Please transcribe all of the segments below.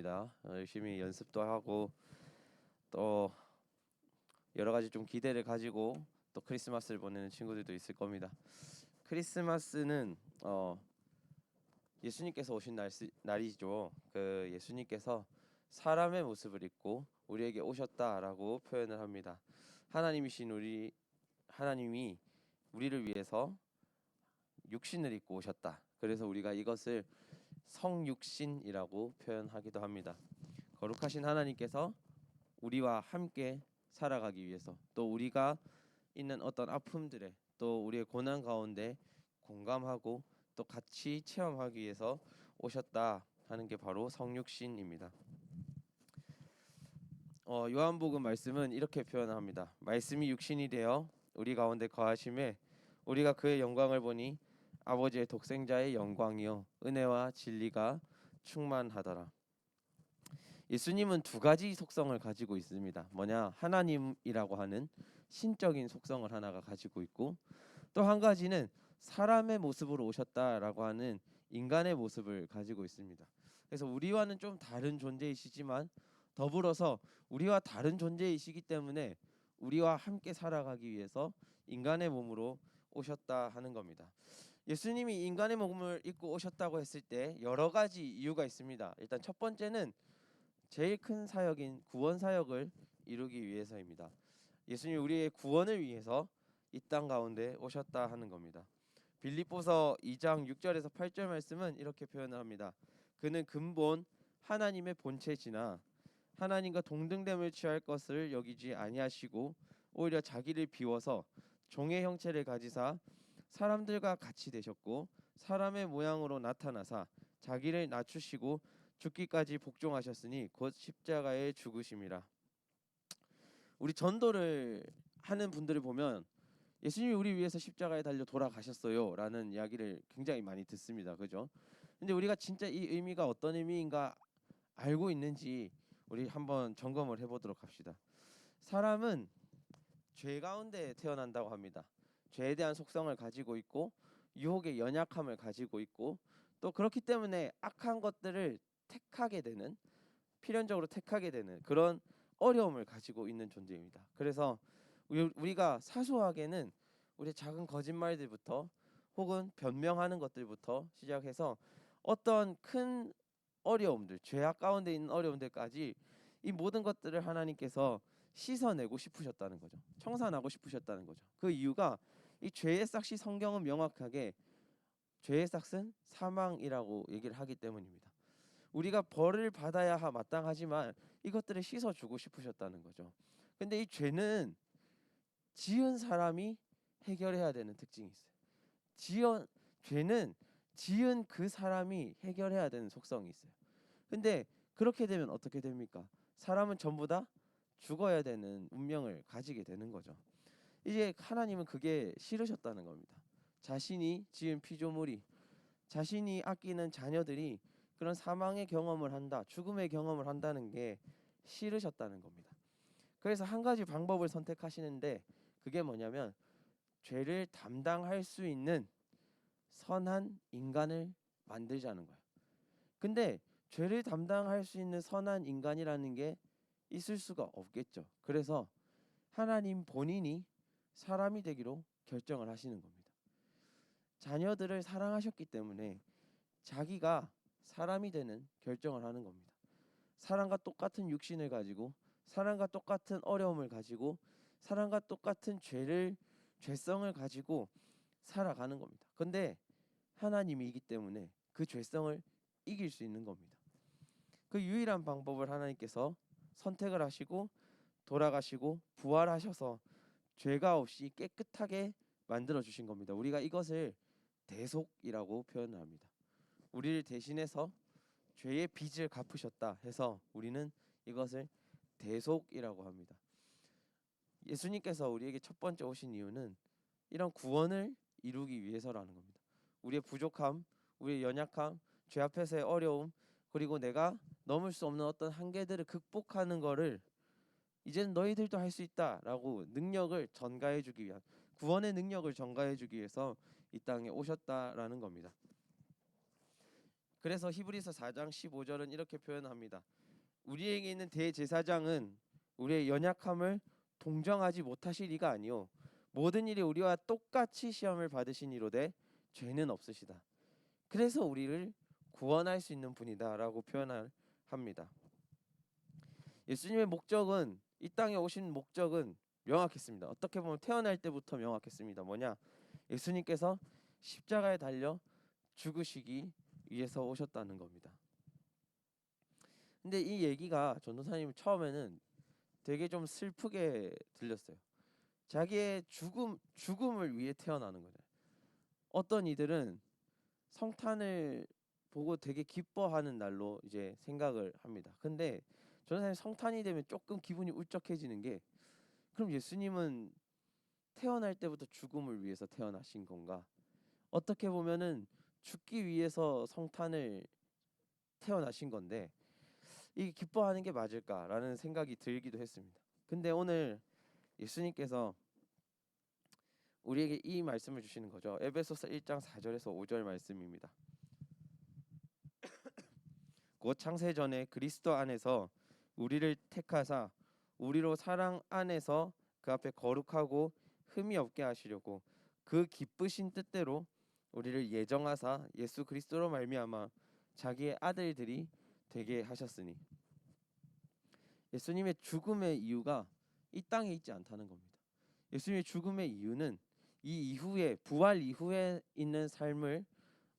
있습니다. 열심히 연습도 하고 또 여러 가지 좀 기대를 가지고 또 크리스마스를 보내는 친구들도 있을 겁니다. 크리스마스는 예수님께서 오신 날이죠. 그 예수님께서 사람의 모습을 입고 우리에게 오셨다라고 표현을 합니다. 하나님이 우리를 위해서 육신을 입고 오셨다. 그래서 우리가 이것을 성육신이라고 표현하기도 합니다. 거룩하신 하나님께서 우리와 함께 살아가기 위해서, 또 우리가 있는 어떤 아픔들에, 또 우리의 고난 가운데 공감하고 또 같이 체험하기 위해서 오셨다 하는 게 바로 성육신입니다. 요한복음 말씀은 이렇게 표현합니다. 말씀이 육신이 되어 우리 가운데 거하심에 우리가 그의 영광을 보니 아버지의 독생자의 영광이요 은혜와 진리가 충만하더라. 예수님은 두 가지 속성을 가지고 있습니다. 뭐냐? 하나님이라고 하는 신적인 속성을 하나가 가지고 있고, 또 한 가지는 사람의 모습으로 오셨다라고 하는 인간의 모습을 가지고 있습니다. 그래서 우리와는 좀 다른 존재이시지만 더불어서 우리와 다른 존재이시기 때문에 우리와 함께 살아가기 위해서 인간의 몸으로 오셨다 하는 겁니다. 예수님이 인간의 몸을 입고 오셨다고 했을 때 여러 가지 이유가 있습니다. 일단 첫 번째는 제일 큰 사역인 구원 사역을 이루기 위해서입니다. 예수님이 우리의 구원을 위해서 이 땅 가운데 오셨다 하는 겁니다. 빌립보서 2장 6절에서 8절 말씀은 이렇게 표현을 합니다. 그는 근본 하나님의 본체시나 하나님과 동등됨을 취할 것을 여기지 아니하시고 오히려 자기를 비워서 종의 형체를 가지사 사람들과 같이 되셨고 사람의 모양으로 나타나사 자기를 낮추시고 죽기까지 복종하셨으니 곧 십자가에 죽으심이라. 우리 전도를 하는 분들을 보면 예수님이 우리 위해서 십자가에 달려 돌아가셨어요 라는 이야기를 굉장히 많이 듣습니다. 그죠? 근데 우리가 진짜 이 의미가 어떤 의미인가 알고 있는지 우리 한번 점검을 해보도록 합시다. 사람은 죄 가운데 태어난다고 합니다. 죄에 대한 속성을 가지고 있고 유혹의 연약함을 가지고 있고, 또 그렇기 때문에 악한 것들을 택하게 되는, 필연적으로 택하게 되는 그런 어려움을 가지고 있는 존재입니다. 그래서 우리가 사소하게는 우리 작은 거짓말들부터 혹은 변명하는 것들부터 시작해서 어떤 큰 어려움들, 죄악 가운데 있는 어려움들까지 이 모든 것들을 하나님께서 씻어내고 싶으셨다는 거죠. 청산하고 싶으셨다는 거죠. 그 이유가 이 죄의 싹이 성경은 명확하게 죄의 싹은 사망이라고 얘기를 하기 때문입니다. 우리가 벌을 받아야 마땅하지만 이것들을 씻어주고 싶으셨다는 거죠. 근데 이 죄는 지은 사람이 해결해야 되는 특징이 있어요. 죄는 지은 그 사람이 해결해야 되는 속성이 있어요. 근데 그렇게 되면 어떻게 됩니까? 사람은 전부 다 죽어야 되는 운명을 가지게 되는 거죠. 이제 하나님은 그게 싫으셨다는 겁니다. 자신이 지은 피조물이, 자신이 아끼는 자녀들이 그런 사망의 경험을 한다, 죽음의 경험을 한다는 게 싫으셨다는 겁니다. 그래서 한 가지 방법을 선택하시는데 그게 뭐냐면 죄를 담당할 수 있는 선한 인간을 만들자는 거예요. 근데 죄를 담당할 수 있는 선한 인간이라는 게 있을 수가 없겠죠. 그래서 하나님 본인이 사람이 되기로 결정을 하시는 겁니다. 자녀들을 사랑하셨기 때문에 자기가 사람이 되는 결정을 하는 겁니다. 사람과 똑같은 육신을 가지고 사람과 똑같은 어려움을 가지고 사람과 똑같은 죄성을 가지고 살아가는 겁니다. 근데 하나님이기 때문에 그 죄성을 이길 수 있는 겁니다. 그 유일한 방법을 하나님께서 선택을 하시고 돌아가시고 부활하셔서 죄가 없이 깨끗하게 만들어 주신 겁니다. 우리가 이것을 대속이라고 표현을 합니다. 우리를 대신해서 죄의 빚을 갚으셨다 해서 우리는 이것을 대속이라고 합니다. 예수님께서 우리에게 첫 번째 오신 이유는 이런 구원을 이루기 위해서라는 겁니다. 우리의 부족함, 우리의 연약함, 죄 앞에서의 어려움, 그리고 내가 넘을 수 없는 어떤 한계들을 극복하는 거를 이제는 너희들도 할 수 있다라고 능력을 전가해 주기 위한, 구원의 능력을 전가해 주기 위해서 이 땅에 오셨다라는 겁니다. 그래서 히브리서 4장 15절은 이렇게 표현합니다. 우리에게 있는 대제사장은 우리의 연약함을 동정하지 못하실 이가 아니요 모든 일이 우리와 똑같이 시험을 받으시니로되 죄는 없으시다. 그래서 우리를 구원할 수 있는 분이다라고 표현을 합니다. 예수님의 목적은, 이 땅에 오신 목적은 명확했습니다. 어떻게 보면 태어날 때부터 명확했습니다. 뭐냐? 예수님께서 십자가에 달려 죽으시기 위해서 오셨다는 겁니다. 근데 이 얘기가 전도사님 처음에는 되게 좀 슬프게 들렸어요. 자기의 죽음을 위해 태어나는 거죠. 어떤 이들은 성탄을 보고 되게 기뻐하는 날로 이제 생각을 합니다. 근데 전도사님 성탄이 되면 조금 기분이 울적해지는 게, 그럼 예수님은 태어날 때부터 죽음을 위해서 태어나신 건가? 어떻게 보면은 죽기 위해서 성탄을 태어나신 건데 이 기뻐하는 게 맞을까라는 생각이 들기도 했습니다. 근데 오늘 예수님께서 우리에게 이 말씀을 주시는 거죠. 에베소서 1장 4절에서 5절 말씀입니다. 곧 창세전에 그리스도 안에서 우리를 택하사 우리로 사랑 안에서 그 앞에 거룩하고 흠이 없게 하시려고 그 기쁘신 뜻대로 우리를 예정하사 예수 그리스도로 말미암아 자기의 아들들이 되게 하셨으니, 예수님의 죽음의 이유가 이 땅에 있지 않다는 겁니다. 예수님의 죽음의 이유는 이 이후에, 부활 이후에 있는 삶을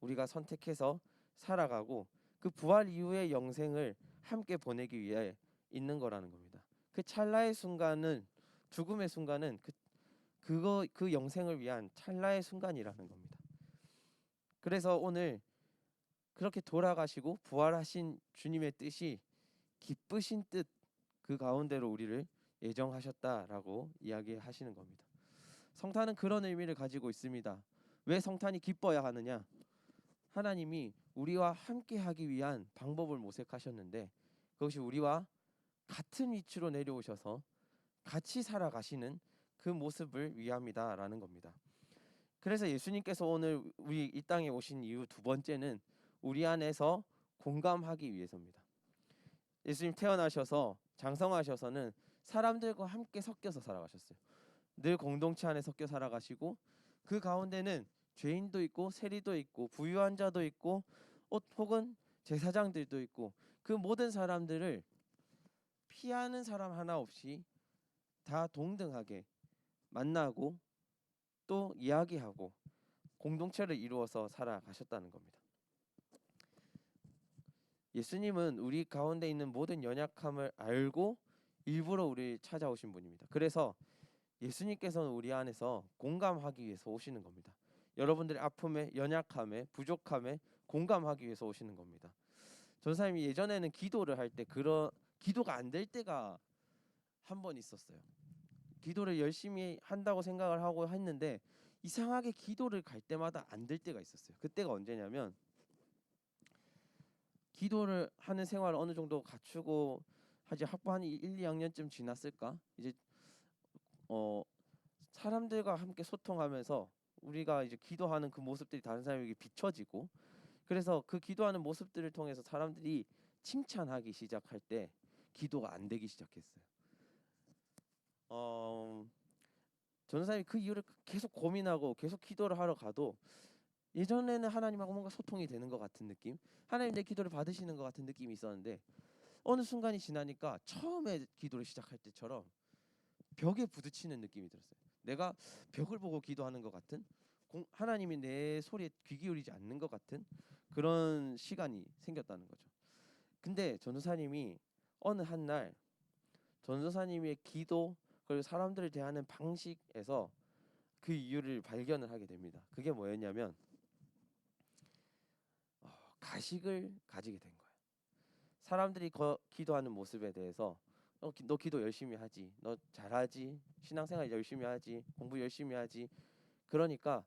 우리가 선택해서 살아가고 그 부활 이후의 영생을 함께 보내기 위해 있는 거라는 겁니다. 그 찰나의 순간은, 죽음의 순간은 그 영생을 위한 찰나의 순간이라는 겁니다. 그래서 오늘 그렇게 돌아가시고 부활하신 주님의 뜻이 기쁘신 뜻, 그 가운데로 우리를 예정하셨다라고 이야기하시는 겁니다. 성탄은 그런 의미를 가지고 있습니다. 왜 성탄이 기뻐야 하느냐? 하나님이 우리와 함께 하기 위한 방법을 모색하셨는데 그것이 우리와 같은 위치로 내려오셔서 같이 살아가시는 그 모습을 위함이다라는 겁니다. 그래서 예수님께서 오늘 우리 이 땅에 오신 이유 두 번째는 우리 안에서 공감하기 위해서입니다. 예수님 태어나셔서 장성하셔서는 사람들과 함께 섞여서 살아가셨어요. 늘 공동체 안에 섞여 살아가시고 그 가운데는 죄인도 있고 세리도 있고 부유한 자도 있고 혹은 제사장들도 있고 그 모든 사람들을 피하는 사람 하나 없이 다 동등하게 만나고 또 이야기하고 공동체를 이루어서 살아가셨다는 겁니다. 예수님은 우리 가운데 있는 모든 연약함을 알고 일부러 우리를 찾아오신 분입니다. 그래서 예수님께서는 우리 안에서 공감하기 위해서 오시는 겁니다. 여러분들의 아픔에, 연약함에, 부족함에 공감하기 위해서 오시는 겁니다. 전사님이 예전에는 기도를 할 때 그런 기도가 안 될 때가 한 번 있었어요. 기도를 열심히 한다고 생각을 하고 했는데 이상하게 기도를 갈 때마다 안 될 때가 있었어요. 그때가 언제냐면, 기도를 하는 생활을 어느 정도 갖추고 하지 학부 한 1, 2학년쯤 지났을까? 이제 사람들과 함께 소통하면서 우리가 이제 기도하는 그 모습들이 다른 사람에게 비춰지고, 그래서 그 기도하는 모습들을 통해서 사람들이 칭찬하기 시작할 때 기도가 안 되기 시작했어요. 전사님이 그 이유를 계속 고민하고 계속 기도를 하러 가도 예전에는 하나님하고 뭔가 소통이 되는 것 같은 느낌, 하나님 내 기도를 받으시는 것 같은 느낌이 있었는데 어느 순간이 지나니까 처음에 기도를 시작할 때처럼 벽에 부딪히는 느낌이 들었어요. 내가 벽을 보고 기도하는 것 같은, 하나님이 내 소리에 귀 기울이지 않는 것 같은 그런 시간이 생겼다는 거죠. 근데 전도사님이 어느 한날 전도사님의 기도 그리고 사람들을 대하는 방식에서 그 이유를 발견을 하게 됩니다. 그게 뭐였냐면 가식을 가지게 된 거예요. 사람들이 기도하는 모습에 대해서 너 기도 열심히 하지, 너 잘하지, 신앙생활 열심히 하지, 공부 열심히 하지, 그러니까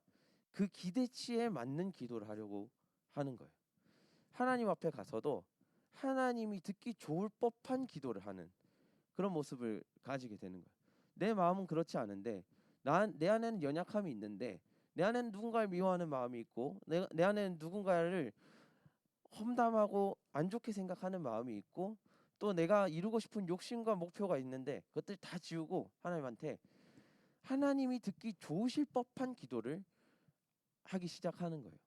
그 기대치에 맞는 기도를 하려고 하는 거예요. 하나님 앞에 가서도 하나님이 듣기 좋을 법한 기도를 하는 그런 모습을 가지게 되는 거예요. 내 마음은 그렇지 않은데 내 안에는 연약함이 있는데 내 안에는 누군가를 미워하는 마음이 있고 내 안에는 누군가를 험담하고 안 좋게 생각하는 마음이 있고 또 내가 이루고 싶은 욕심과 목표가 있는데 그것들 다 지우고 하나님한테 하나님이 듣기 좋으실 법한 기도를 하기 시작하는 거예요.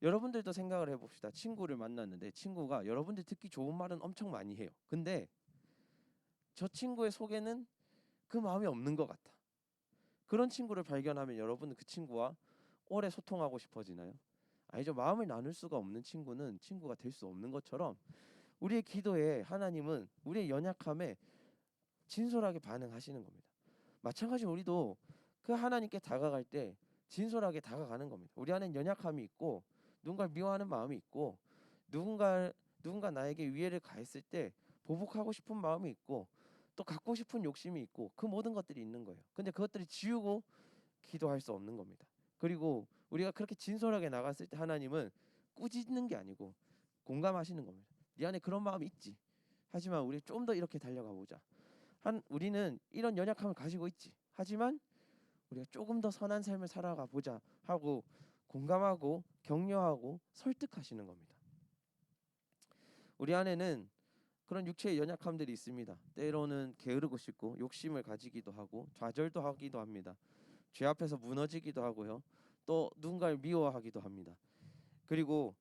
여러분들도 생각을 해봅시다. 친구를 만났는데 친구가 여러분들 듣기 좋은 말은 엄청 많이 해요. 근데 저 친구의 속에는 그 마음이 없는 것 같아. 그런 친구를 발견하면 여러분은 그 친구와 오래 소통하고 싶어지나요? 아니죠. 마음을 나눌 수가 없는 친구는 친구가 될 수 없는 것처럼 우리의 기도에 하나님은 우리의 연약함에 진솔하게 반응하시는 겁니다. 마찬가지로 우리도 그 하나님께 다가갈 때 진솔하게 다가가는 겁니다. 우리 안에 연약함이 있고 누군가를 미워하는 마음이 있고 누군가 나에게 위해를 가했을 때 보복하고 싶은 마음이 있고 또 갖고 싶은 욕심이 있고 그 모든 것들이 있는 거예요. 근데 그것들을 지우고 기도할 수 없는 겁니다. 그리고 우리가 그렇게 진솔하게 나갔을 때 하나님은 꾸짖는 게 아니고 공감하시는 겁니다. 네 안에 그런 마음이 있지. 하지만 우리 좀 더 이렇게 달려가 보자. 우리는 이런 연약함을 가지고 있지. 하지만 우리가 조금 더 선한 삶을 살아가 보자 하고 공감하고 격려하고 설득하시는 겁니다. 우리 안에는 그런 육체의 연약함들이 있습니다. 때로는 게으르고 싶고 욕심을 가지기도 하고 좌절도 하기도 합니다. 죄 앞에서 무너지기도 하고요. 또 누군가를 미워하기도 합니다. 그리고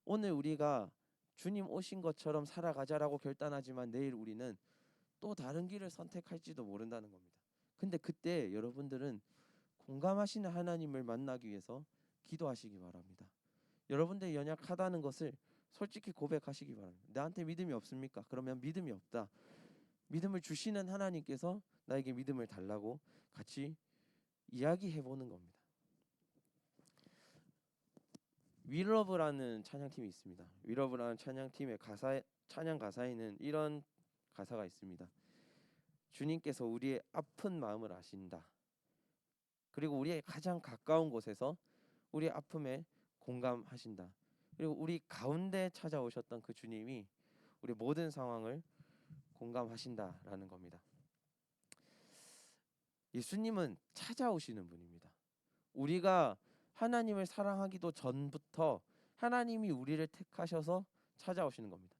오늘 우리가 주님 오신 것처럼 살아가자라고 결단하지만 내일 우리는 또 다른 길을 선택할지도 모른다는 겁니다. 근데 그때 여러분들은 공감하시는 하나님을 만나기 위해서 기도하시기 바랍니다. 여러분들이 연약하다는 것을 솔직히 고백하시기 바랍니다. 나한테 믿음이 없습니까? 그러면 믿음이 없다. 믿음을 주시는 하나님께서 나에게 믿음을 달라고 같이 이야기해 보는 겁니다. 위러브라는 찬양팀이 있습니다. 위러브라는 찬양팀의 찬양 가사에는 이런 가사가 있습니다. 주님께서 우리의 아픈 마음을 아신다. 그리고 우리의 가장 가까운 곳에서 우리의 아픔에 공감하신다. 그리고 우리 가운데 찾아오셨던 그 주님이 우리 모든 상황을 공감하신다라는 겁니다. 예수님은 찾아오시는 분입니다. 우리가 하나님을 사랑하기도 전부터 하나님이 우리를 택하셔서 찾아오시는 겁니다.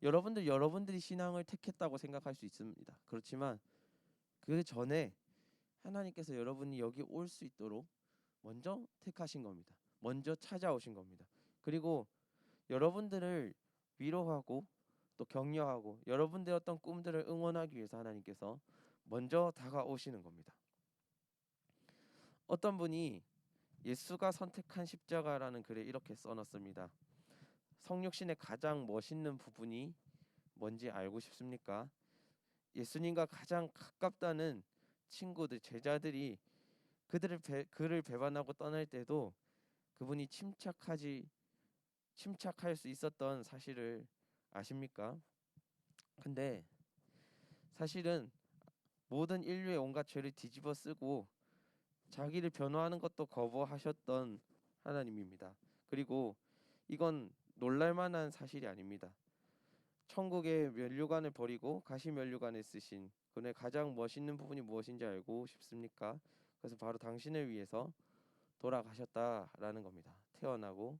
여러분들이 신앙을 택했다고 생각할 수 있습니다. 그렇지만 그 전에 하나님께서 여러분이 여기 올 수 있도록 먼저 택하신 겁니다. 먼저 찾아오신 겁니다. 그리고 여러분들을 위로하고 또 격려하고 여러분들의 어떤 꿈들을 응원하기 위해서 하나님께서 먼저 다가오시는 겁니다. 어떤 분이 예수가 선택한 십자가라는 글에 이렇게 써놨습니다. 성육신의 가장 멋있는 부분이 뭔지 알고 싶습니까? 예수님과 가장 가깝다는 친구들, 제자들이 그를 배반하고 떠날 때도 그분이 침착할 수 있었던 사실을 아십니까? 근데 사실은 모든 인류의 온갖 죄를 뒤집어 쓰고 자기를 변호하는 것도 거부하셨던 하나님입니다. 그리고 이건 놀랄만한 사실이 아닙니다. 천국의 면류관을 버리고 가시 면류관을 쓰신 그의 가장 멋있는 부분이 무엇인지 알고 싶습니까? 그래서 바로 당신을 위해서 돌아가셨다라는 겁니다. 태어나고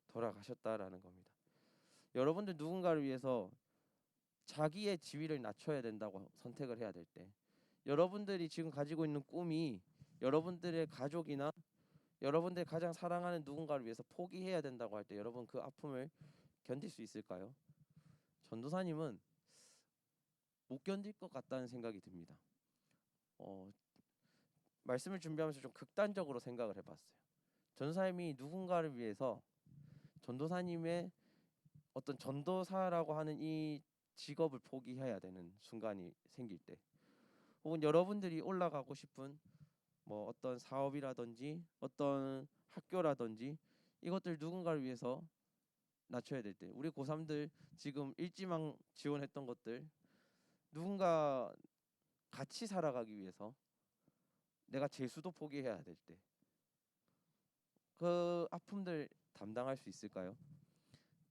돌아가셨다라는 겁니다. 여러분들 누군가를 위해서 자기의 지위를 낮춰야 된다고 선택을 해야 될 때, 여러분들이 지금 가지고 있는 꿈이 여러분들의 가족이나 여러분들 가장 사랑하는 누군가를 위해서 포기해야 된다고 할 때 여러분 그 아픔을 견딜 수 있을까요? 전도사님은 못 견딜 것 같다는 생각이 듭니다. 말씀을 준비하면서 좀 극단적으로 생각을 해봤어요. 전도사님이 누군가를 위해서 전도사님의 어떤 전도사라고 하는 이 직업을 포기해야 되는 순간이 생길 때, 혹은 여러분들이 올라가고 싶은 뭐 어떤 사업이라든지 어떤 학교라든지 이것들 누군가를 위해서 낮춰야 될 때, 우리 고3들 지금 일지망 지원했던 것들 누군가 같이 살아가기 위해서 내가 재수도 포기해야 될 때, 그 아픔들 담당할 수 있을까요?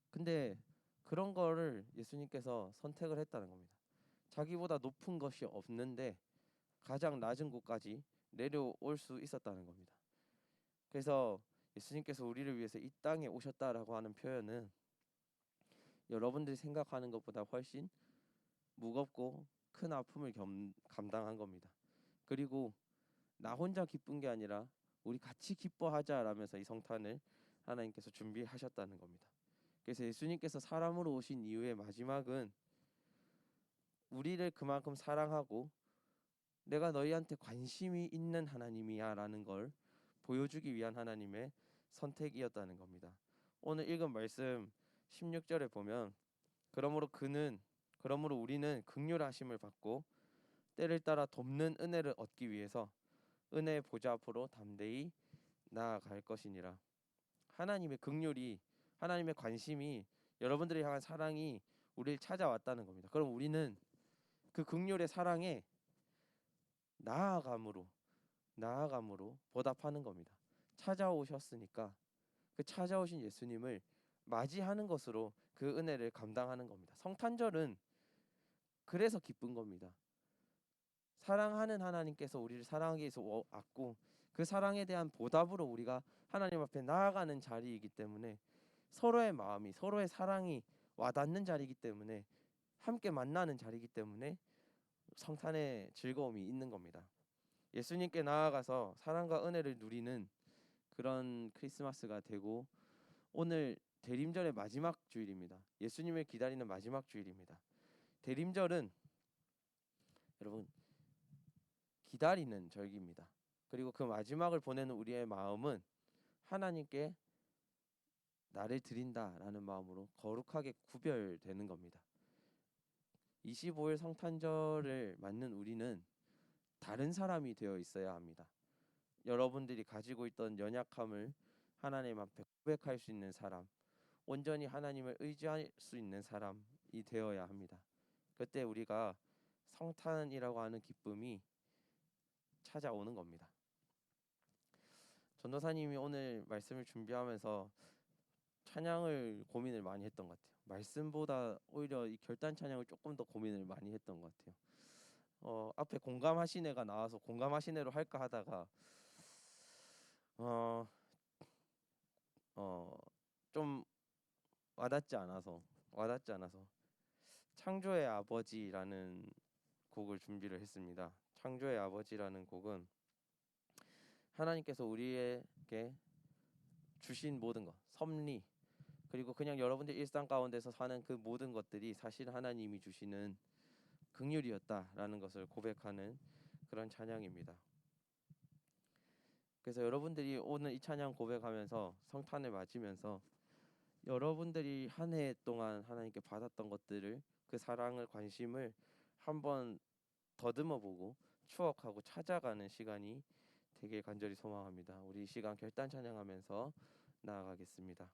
근데 그런 거를 예수님께서 선택을 했다는 겁니다. 자기보다 높은 것이 없는데 가장 낮은 곳까지 내려올 수 있었다는 겁니다. 그래서 예수님께서 우리를 위해서 이 땅에 오셨다라고 하는 표현은 여러분들이 생각하는 것보다 훨씬 무겁고 큰 아픔을 감당한 겁니다. 그리고 나 혼자 기쁜 게 아니라 우리 같이 기뻐하자라면서 이 성탄을 하나님께서 준비하셨다는 겁니다. 그래서 예수님께서 사람으로 오신 이유의 마지막은 우리를 그만큼 사랑하고 내가 너희한테 관심이 있는 하나님이야라는 걸 보여주기 위한 하나님의 선택이었다는 겁니다. 오늘 읽은 말씀 16절에 보면 그러므로 우리는 긍휼하심을 받고 때를 따라 돕는 은혜를 얻기 위해서 은혜의 보좌 앞으로 담대히 나아갈 것이니라. 하나님의 긍휼이 하나님의 관심이 여러분들을 향한 사랑이 우리를 찾아왔다는 겁니다. 그럼 우리는 그 긍휼의 사랑에 나아감으로 보답하는 겁니다. 찾아오셨으니까 그 찾아오신 예수님을 맞이하는 것으로 그 은혜를 감당하는 겁니다. 성탄절은 그래서 기쁜 겁니다. 사랑하는 하나님께서 우리를 사랑하기 위해서 왔고 그 사랑에 대한 보답으로 우리가 하나님 앞에 나아가는 자리이기 때문에 서로의 마음이 서로의 사랑이 와닿는 자리이기 때문에 함께 만나는 자리이기 때문에 성탄의 즐거움이 있는 겁니다. 예수님께 나아가서 사랑과 은혜를 누리는 그런 크리스마스가 되고 오늘 대림절의 마지막 주일입니다. 예수님을 기다리는 마지막 주일입니다. 대림절은 여러분 기다리는 절기입니다. 그리고 그 마지막을 보내는 우리의 마음은 하나님께 나를 드린다라는 마음으로 거룩하게 구별되는 겁니다. 25일 성탄절을 맞는 우리는 다른 사람이 되어 있어야 합니다. 여러분들이 가지고 있던 연약함을 하나님 앞에 고백할 수 있는 사람, 온전히 하나님을 의지할 수 있는 사람이 되어야 합니다. 그때 우리가 성탄이라고 하는 기쁨이 찾아오는 겁니다. 전도사님이 오늘 말씀을 준비하면서 찬양을 고민을 많이 했던 것 같아요. 말씀보다 오히려 이 결단 찬양을 조금 더 고민을 많이 했던 것 같아요. 앞에 공감하시네가 나와서 공감하시네로 할까 하다가 어, 어, 좀 와닿지 않아서 창조의 아버지라는 곡을 준비를 했습니다. 창조의 아버지라는 곡은 하나님께서 우리에게 주신 모든 것, 섭리 그리고 그냥 여러분들 일상 가운데서 사는 그 모든 것들이 사실 하나님이 주시는 긍휼이었다라는 것을 고백하는 그런 찬양입니다. 그래서 여러분들이 오늘 이 찬양 고백하면서 성탄을 맞으면서 여러분들이 한 해 동안 하나님께 받았던 것들을 그 사랑을 관심을 한번 더듬어 보고 추억하고 찾아가는 시간이 되길 간절히 소망합니다. 우리 이 시간 결단 찬양하면서 나아가겠습니다.